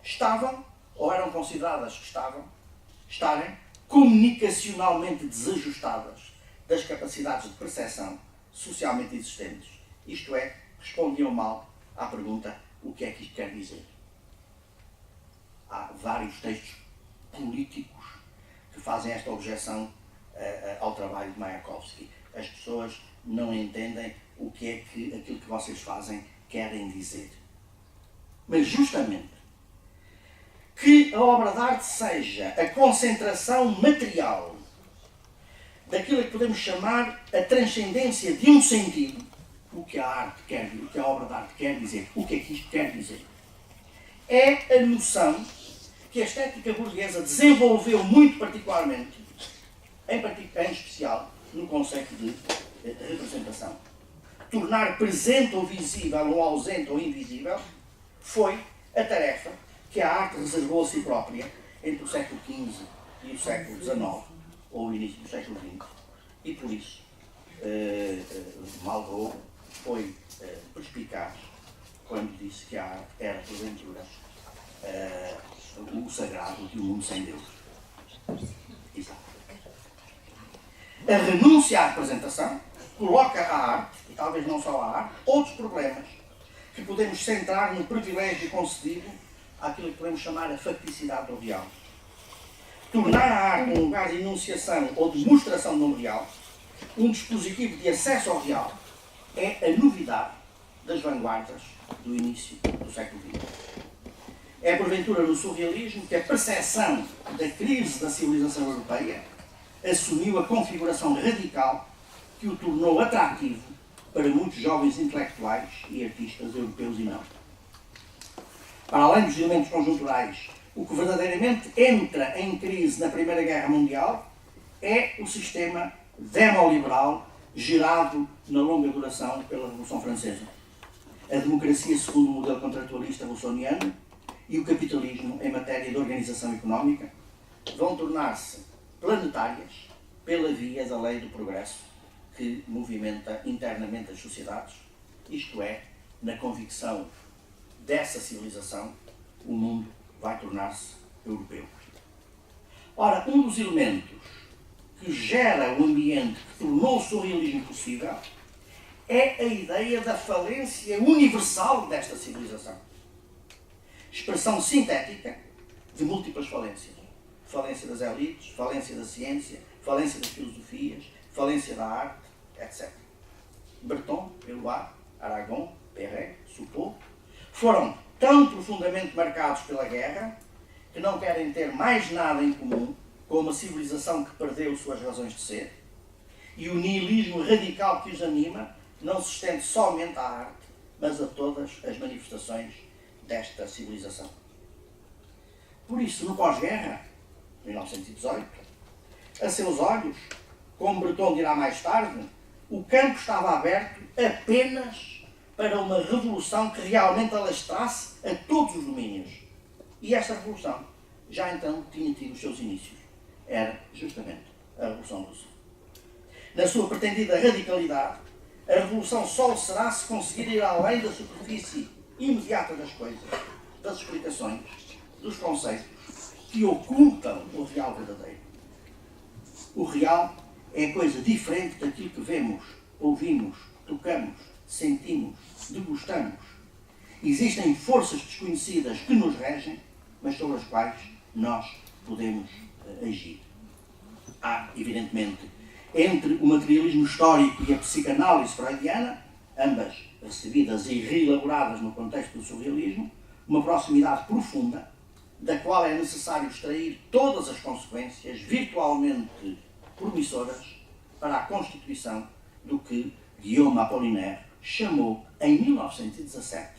estavam, ou eram consideradas que estarem comunicacionalmente desajustadas das capacidades de percepção socialmente existentes. Isto é, respondiam mal à pergunta: o que é que isto quer dizer? Há vários textos políticos que fazem esta objeção ao trabalho de Mayakovsky. As pessoas não entendem o que é que aquilo que vocês fazem querem dizer. Mas justamente que a obra de arte seja a concentração material daquilo que podemos chamar a transcendência de um sentido, o que a arte quer dizer, o que a obra de arte quer dizer, o que é que isto quer dizer, é a noção que a estética burguesa desenvolveu muito particularmente, em especial, no conceito de representação. Tornar presente ou visível, ou ausente ou invisível, foi a tarefa que a arte reservou a si própria entre o século XV e o século XIX, ou o início do século XX. E por isso, Malraux foi perspicaz quando disse que a arte era, porventura, o sagrado de um mundo sem Deus. Exato. A renúncia à representação coloca a arte, e talvez não só a arte, outros problemas que podemos centrar no privilégio concedido àquilo que podemos chamar a facticidade do real. Tornar a arte um lugar de enunciação ou de demonstração do real, um dispositivo de acesso ao real, é a novidade das vanguardas do início do século XX. É porventura no surrealismo que a percepção da crise da civilização europeia assumiu a configuração radical que o tornou atrativo para muitos jovens intelectuais e artistas europeus e não. Para além dos elementos conjunturais, o que verdadeiramente entra em crise na Primeira Guerra Mundial é o sistema demoliberal gerado na longa duração pela Revolução Francesa. A democracia segundo o modelo contratualista russoniano e o capitalismo em matéria de organização económica vão tornar-se planetárias pela via da lei do progresso que movimenta internamente as sociedades, isto é, na convicção dessa civilização, o mundo vai tornar-se europeu. Ora, um dos elementos que gera o ambiente que tornou o surrealismo possível é a ideia da falência universal desta civilização. Expressão sintética de múltiplas falências. Falência das elites, falência da ciência, falência das filosofias, falência da arte, etc. Breton, Eluard, Aragon, Perret, Soupeau foram tão profundamente marcados pela guerra que não querem ter mais nada em comum com uma civilização que perdeu suas razões de ser, e o niilismo radical que os anima não se estende somente à arte, mas a todas as manifestações desta civilização. Por isso, no pós-guerra, 1918, a seus olhos, como Breton dirá mais tarde, o campo estava aberto apenas para uma revolução que realmente alastrasse a todos os domínios. E esta revolução já então tinha tido os seus inícios. Era justamente a Revolução Russa. Na sua pretendida radicalidade, a revolução só o será se conseguir ir além da superfície imediata das coisas, das explicações, dos conceitos que ocultam o real verdadeiro. O real é coisa diferente daquilo que vemos, ouvimos, tocamos, sentimos, degustamos. Existem forças desconhecidas que nos regem, mas sobre as quais nós podemos agir. Há, evidentemente, entre o materialismo histórico e a psicanálise freudiana, ambas recebidas e reelaboradas no contexto do surrealismo, uma proximidade profunda, da qual é necessário extrair todas as consequências virtualmente promissoras para a constituição do que Guillaume Apollinaire chamou, em 1917,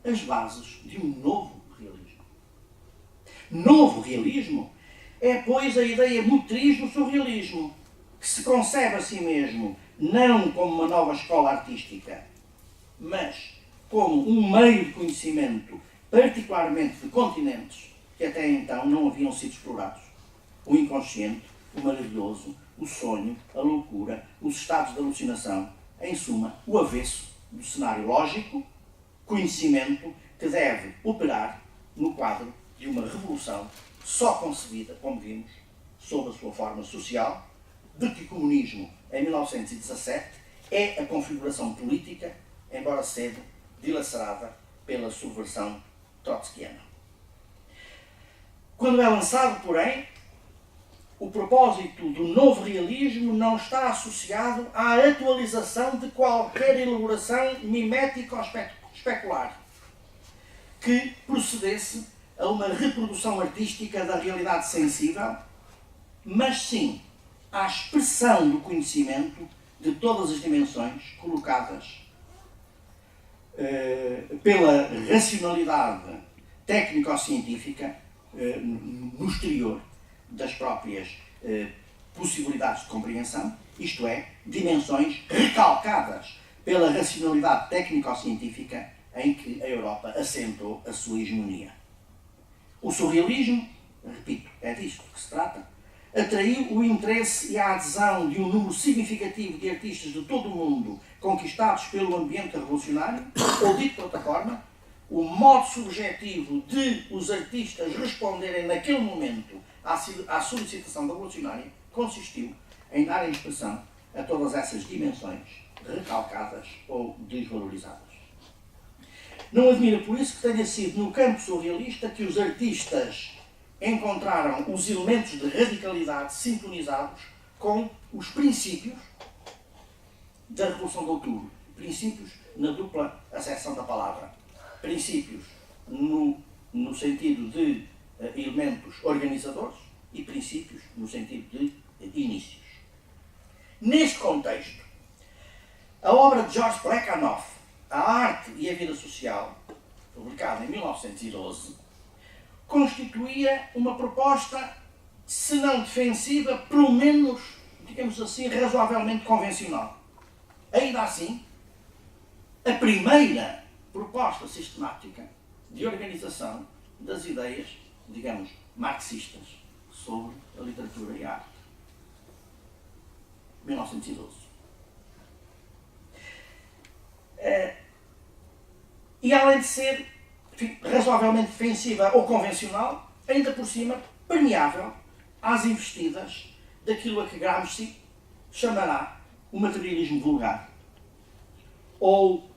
as bases de um novo realismo. Novo realismo é, pois, a ideia motriz do surrealismo, que se concebe a si mesmo não como uma nova escola artística, mas como um meio de conhecimento, particularmente de continentes que até então não haviam sido explorados. O inconsciente, o maravilhoso, o sonho, a loucura, os estados de alucinação, em suma, o avesso do cenário lógico, conhecimento que deve operar no quadro de uma revolução só concebida, como vimos, sob a sua forma social, de que o comunismo, em 1917, é a configuração política, embora cedo dilacerada pela subversão trotskiana. Quando é lançado, porém, o propósito do novo realismo não está associado à atualização de qualquer elaboração mimética ou especular que procedesse a uma reprodução artística da realidade sensível, mas sim à expressão do conhecimento de todas as dimensões colocadas pela racionalidade técnico-científica no exterior das próprias possibilidades de compreensão, isto é, dimensões recalcadas pela racionalidade técnico-científica em que a Europa assentou a sua hegemonia. O surrealismo, repito, é disto que se trata, atraiu o interesse e a adesão de um número significativo de artistas de todo o mundo conquistados pelo ambiente revolucionário, ou dito de outra forma, o modo subjetivo de os artistas responderem naquele momento à solicitação revolucionária consistiu em darem expressão a todas essas dimensões recalcadas ou desvalorizadas. Não admira por isso que tenha sido no campo surrealista que os artistas encontraram os elementos de radicalidade sintonizados com os princípios da Revolução de Outubro. Princípios na dupla acessão da palavra. Princípios no sentido de elementos organizadores e princípios no sentido de inícios. Neste contexto, a obra de Georges Plekhanov, A Arte e a Vida Social, publicada em 1912, constituía uma proposta, se não defensiva, pelo menos, digamos assim, razoavelmente convencional. Ainda assim, a primeira proposta sistemática de organização das ideias, digamos, marxistas sobre a literatura e a arte. 1912. E além de ser razoavelmente defensiva ou convencional, ainda por cima permeável às investidas daquilo a que Gramsci chamará o materialismo vulgar, ou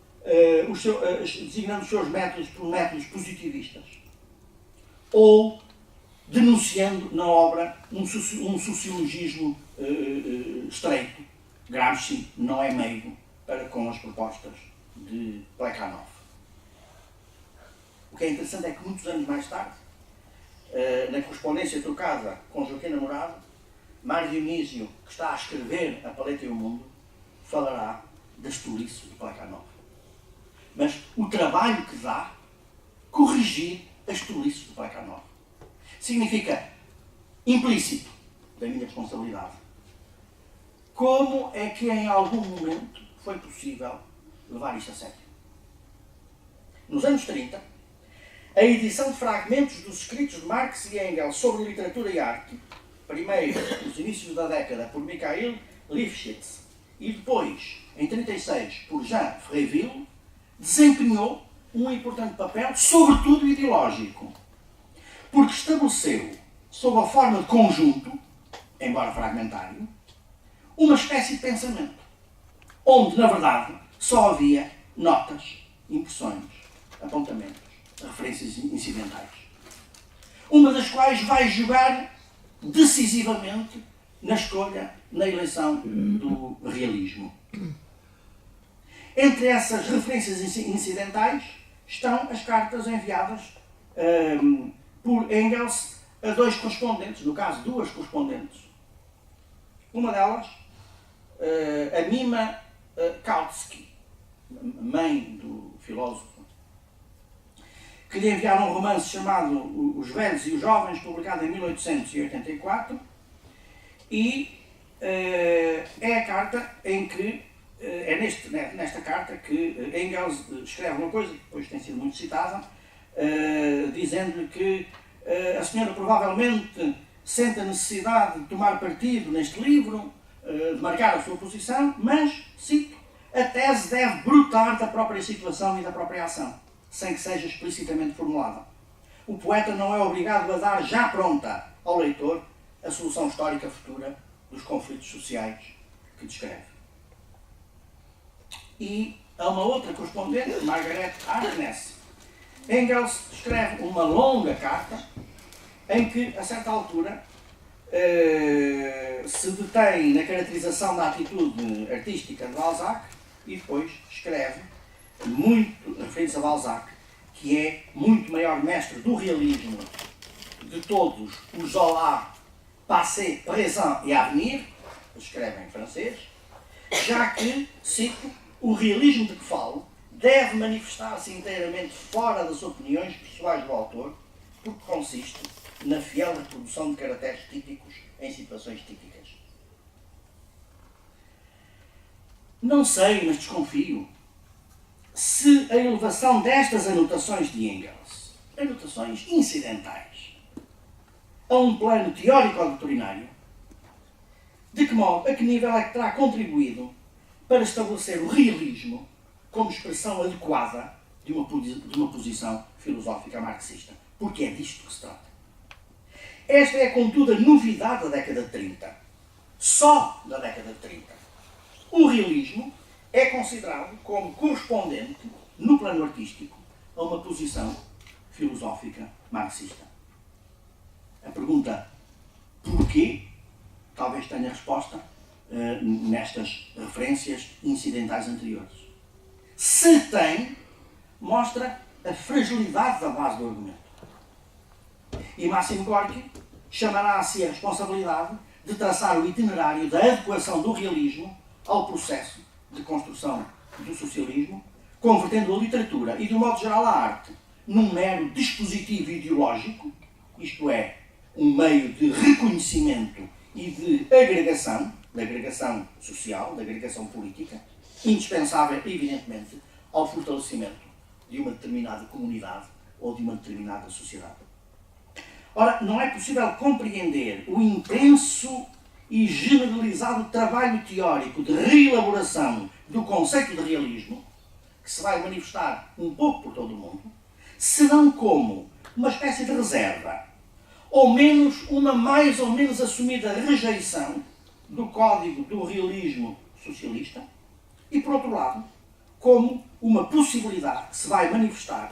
designando os seus métodos por métodos positivistas, ou denunciando na obra um sociologismo estreito. Gramsci não é meigo para com as propostas de Plekhanov. O que é interessante é que muitos anos mais tarde, na correspondência trocada com Joaquim Namorado, Mário Dionísio, que está a escrever A Paleta e o Mundo, falará das tolices de Plekhanov. Mas o trabalho que dá corrigir as tolices de Plekhanov significa implícito, da minha responsabilidade. Como é que em algum momento foi possível levar isto a sério? Nos anos 30, a edição de fragmentos dos escritos de Marx e Engels sobre literatura e arte, primeiro nos inícios da década por Mikhail Lifshitz e depois, em 36, por Jean Fréville, desempenhou um importante papel, sobretudo ideológico, porque estabeleceu, sob a forma de conjunto, embora fragmentário, uma espécie de pensamento, onde, na verdade, só havia notas, impressões, apontamentos, referências incidentais, uma das quais vai jogar decisivamente na escolha, na eleição do realismo. Entre essas referências incidentais estão as cartas enviadas por Engels a dois correspondentes, no caso, duas correspondentes. Uma delas, a Mima Kautsky, mãe do filósofo, que lhe enviaram um romance chamado Os Velhos e os Jovens, publicado em 1884, e é a carta em que, nesta carta que Engels escreve uma coisa que depois tem sido muito citada, dizendo-lhe que a senhora provavelmente sente a necessidade de tomar partido neste livro, de marcar a sua posição, mas, cito, a tese deve brotar da própria situação e da própria ação, sem que seja explicitamente formulada. O poeta não é obrigado a dar já pronta ao leitor a solução histórica futura dos conflitos sociais que descreve. E a uma outra correspondente, Margaret Harkness, Engels escreve uma longa carta em que, a certa altura, se detém na caracterização da atitude artística de Balzac e depois escreve, muito referindo-se a Balzac, que é muito maior mestre do realismo de todos os Zola, passé, présent et avenir, escreve em francês, já que, cito, o realismo de que falo deve manifestar-se inteiramente fora das opiniões pessoais do autor, porque consiste na fiel reprodução de caracteres típicos em situações típicas. Não sei, mas desconfio, se a elevação destas anotações de Engels, anotações incidentais, a um plano teórico ou doutrinário, de que modo, a que nível é que terá contribuído para estabelecer o realismo como expressão adequada de uma posição filosófica marxista. Porque é disto que se trata. Esta é, contudo, a novidade da década de 30. Só da década de 30. O realismo é considerado como correspondente, no plano artístico, a uma posição filosófica marxista. A pergunta porquê, talvez tenha resposta nestas referências incidentais anteriores. Se tem, mostra a fragilidade da base do argumento. E Máximo Gorki chamará a si a responsabilidade de traçar o itinerário da adequação do realismo ao processo de construção do socialismo, convertendo a literatura e, de um modo geral, a arte num mero dispositivo ideológico, isto é, um meio de reconhecimento e de agregação, da agregação social, da agregação política, indispensável, evidentemente, ao fortalecimento de uma determinada comunidade ou de uma determinada sociedade. Ora, não é possível compreender o intenso e generalizado trabalho teórico de reelaboração do conceito de realismo, que se vai manifestar um pouco por todo o mundo, senão como uma espécie de reserva, ou menos uma mais ou menos assumida rejeição do código do realismo socialista, e, por outro lado, como uma possibilidade que se vai manifestar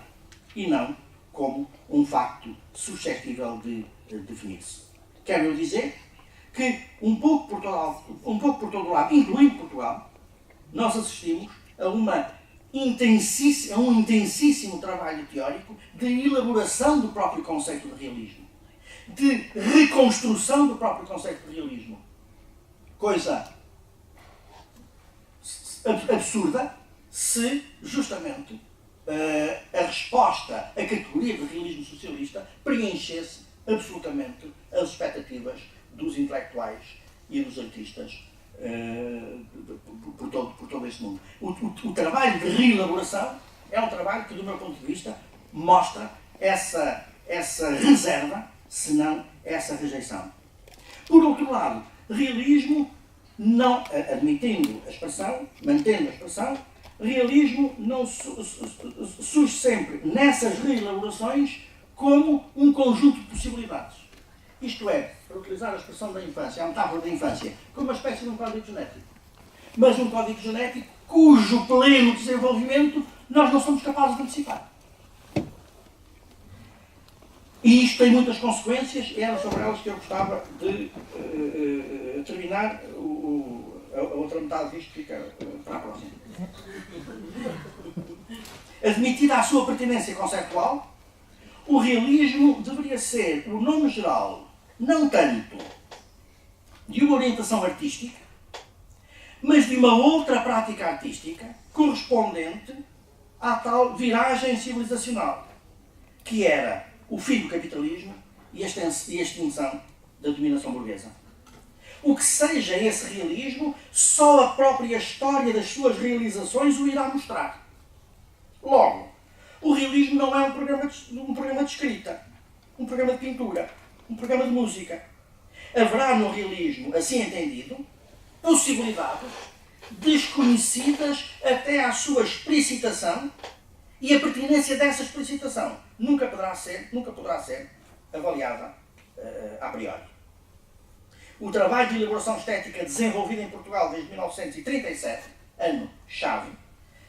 e não como um facto suscetível de definir-se. Quero eu dizer que, um pouco por todo lado, incluindo Portugal, nós assistimos a um intensíssimo trabalho teórico de elaboração do próprio conceito de realismo, de reconstrução do próprio conceito de realismo. Coisa absurda se, justamente, a resposta à categoria de realismo socialista preenchesse absolutamente as expectativas dos intelectuais e dos artistas por todo este mundo. O trabalho de reelaboração é um trabalho que, do meu ponto de vista, mostra essa reserva, se não essa rejeição. Por outro lado, realismo, não, admitindo a expressão, mantendo a expressão, realismo não surge sempre nessas reelaborações como um conjunto de possibilidades. Isto é, para utilizar a expressão da infância, a metáfora da infância, como uma espécie de um código genético. Mas um código genético cujo pleno desenvolvimento nós não somos capazes de antecipar. E isto tem muitas consequências, e era sobre elas que eu gostava de terminar. A outra metade disto fica para a próxima. Admitida a sua pertinência conceptual, o realismo deveria ser o nome geral, não tanto de uma orientação artística, mas de uma outra prática artística correspondente à tal viragem civilizacional, que era o fim do capitalismo e a extinção da dominação burguesa. O que seja esse realismo, só a própria história das suas realizações o irá mostrar. Logo, o realismo não é um programa de escrita, um programa de pintura, um programa de música. Haverá no realismo, assim entendido, possibilidades desconhecidas até à sua explicitação, e a pertinência dessa explicitação nunca poderá ser avaliada a priori. O trabalho de elaboração estética desenvolvido em Portugal desde 1937, ano-chave,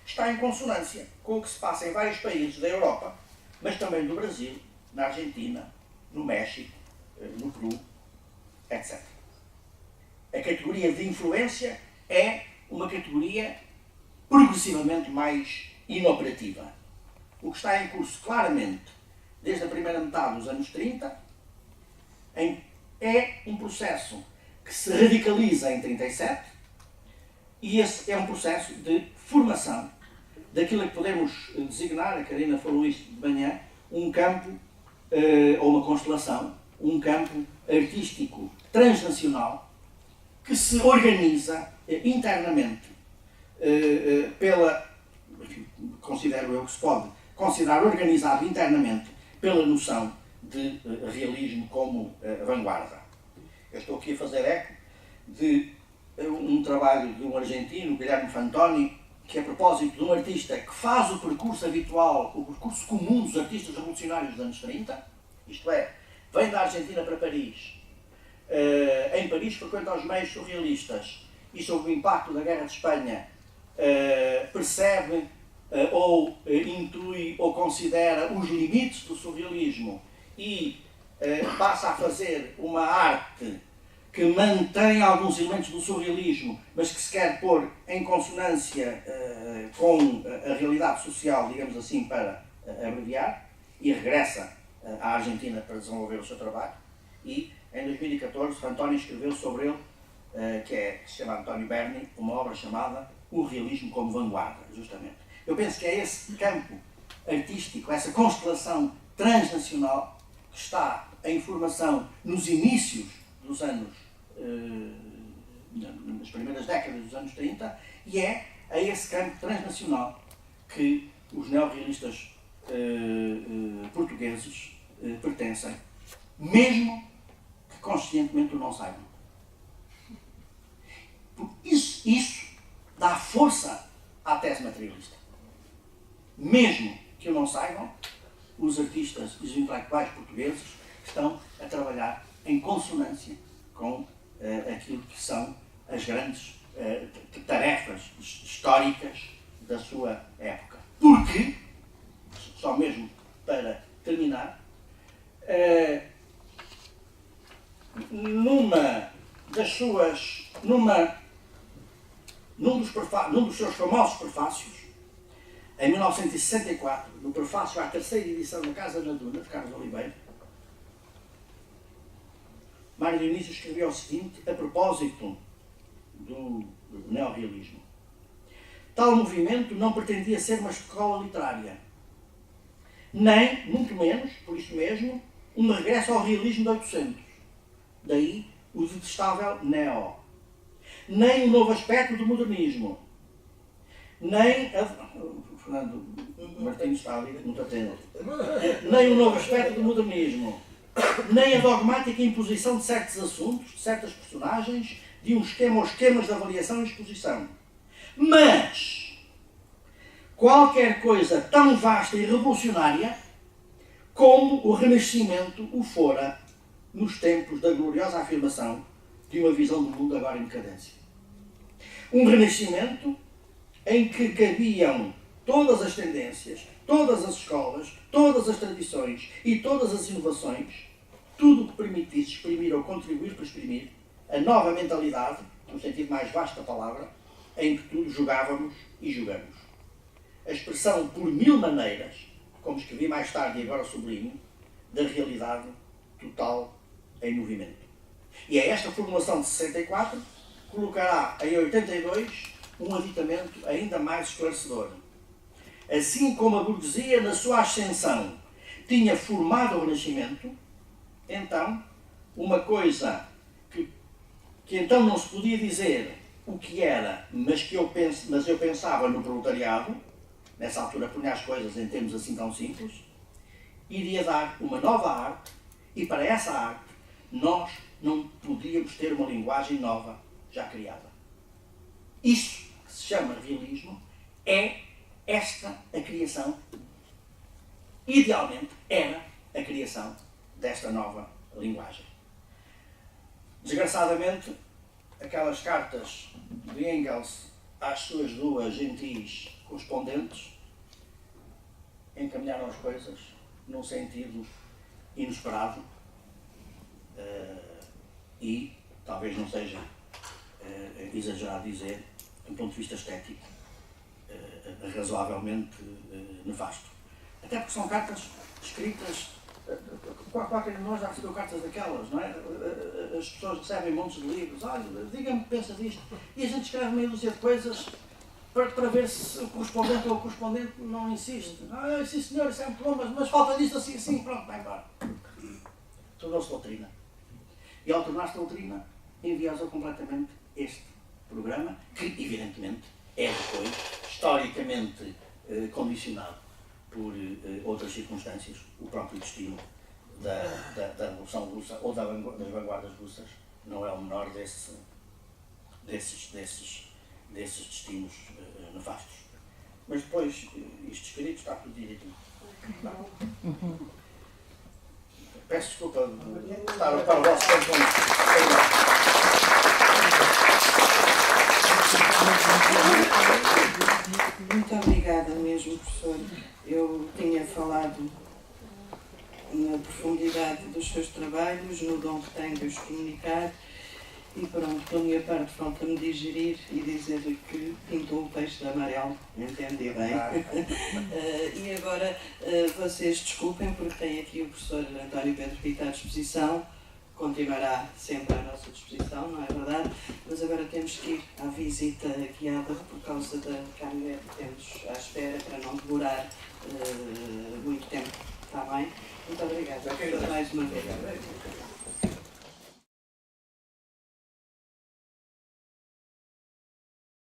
está em consonância com o que se passa em vários países da Europa, mas também no Brasil, na Argentina, no México, no Peru, etc. A categoria de influência é uma categoria progressivamente mais inoperativa. O que está em curso claramente desde a primeira metade dos anos 30 é um processo que se radicaliza em 37, e esse é um processo de formação daquilo que podemos designar, a Karina falou isto de manhã, um campo ou uma constelação, um campo artístico transnacional que se organiza internamente considero eu que se pode considerar organizado internamente pela noção de realismo como vanguarda. Eu estou aqui a fazer eco de um trabalho de um argentino, Guilherme Fantoni, que a propósito de um artista que faz o percurso habitual, o percurso comum dos artistas revolucionários dos anos 30, isto é, vem da Argentina para Paris, em Paris frequenta os meios surrealistas e, sob o impacto da Guerra de Espanha, percebe ou intui ou considera os limites do surrealismo e passa a fazer uma arte que mantém alguns elementos do surrealismo, mas que se quer pôr em consonância com a realidade social, digamos assim, para abreviar, e regressa à Argentina para desenvolver o seu trabalho. E em 2014 Fantoni escreveu sobre ele, que se chama António Berni, uma obra chamada O Realismo como Vanguarda, justamente. Eu penso que é esse campo artístico, essa constelação transnacional que está em formação nos inícios dos anos, nas primeiras décadas dos anos 30, e é a esse campo transnacional que os neorrealistas portugueses pertencem, mesmo que conscientemente o não saibam. Isso dá força à tese materialista. Mesmo que o não saibam, os artistas e os intelectuais portugueses estão a trabalhar em consonância com aquilo que são as grandes tarefas históricas da sua época. Porque, só mesmo para terminar, num dos seus famosos prefácios, em 1964, no prefácio à terceira edição da Casa na Duna, de Carlos Oliveira, Mário Dionísio escreveu o seguinte, a propósito do neorrealismo. Tal movimento não pretendia ser uma escola literária, nem, muito menos, por isso mesmo, um regresso ao realismo de 800. Daí o detestável neo, nem o novo aspecto do modernismo, nem a... Fernando Martins está ali, muito atento. Nem o novo aspecto do modernismo, nem a dogmática imposição de certos assuntos, de certas personagens, de um esquema ou esquemas de avaliação e exposição. Mas qualquer coisa tão vasta e revolucionária como o Renascimento o fora nos tempos da gloriosa afirmação de uma visão do mundo agora em decadência. Um Renascimento em que cabiam todas as tendências, todas as escolas, todas as tradições e todas as inovações, tudo o que permitisse exprimir ou contribuir para exprimir a nova mentalidade, no sentido mais vasto da palavra, em que tudo jogávamos e jogamos. A expressão por mil maneiras, como escrevi mais tarde e agora sublinho, da realidade total em movimento. E é esta formulação de 64 que colocará em 82 um aditamento ainda mais esclarecedor. Assim como a burguesia, na sua ascensão, tinha formado o Renascimento, então, uma coisa que então não se podia dizer o que era, mas eu pensava no proletariado, nessa altura punha as coisas em termos assim tão simples, iria dar uma nova arte, e para essa arte nós não podíamos ter uma linguagem nova já criada. Isso que se chama realismo é esta a criação, idealmente era a criação desta nova linguagem. Desgraçadamente, aquelas cartas de Engels às suas duas gentis correspondentes encaminharam as coisas num sentido inesperado e, talvez não seja exagerado dizer, do ponto de vista estético, razoavelmente nefasto. Até porque são cartas escritas, qualquer de nós já recebeu cartas daquelas, não é? As pessoas recebem montes de livros, olha, diga-me o que pensa disto, e a gente escreve meia dúzia de coisas para ver se o correspondente ou o correspondente não insiste. Ah, sim senhor, isso é muito bom, mas falta disto assim, assim, pronto, vai embora. Tornou-se doutrina. E ao tornar-se doutrina, enviosou completamente este programa, que evidentemente é depois historicamente condicionado por outras circunstâncias, o próprio destino da Revolução Russa ou das vanguardas russas não é o menor desses destinos nefastos. Mas depois, isto escrito está tudo direitinho. Peço desculpa para o vosso tempo. Muito obrigada mesmo, professor. Eu tinha falado na profundidade dos seus trabalhos, no dom que tem de os comunicar, e pronto, pela minha parte falta-me digerir e dizer-lhe que pintou o peixe de amarelo, entendi bem. E agora vocês desculpem porque tem aqui o professor António Pedro Pita à disposição, continuará sempre à nossa disposição, não é verdade? Mas agora temos que ir à visita guiada por causa da câmera que temos à espera para não demorar muito tempo, está bem? Muito obrigada, mais uma vez.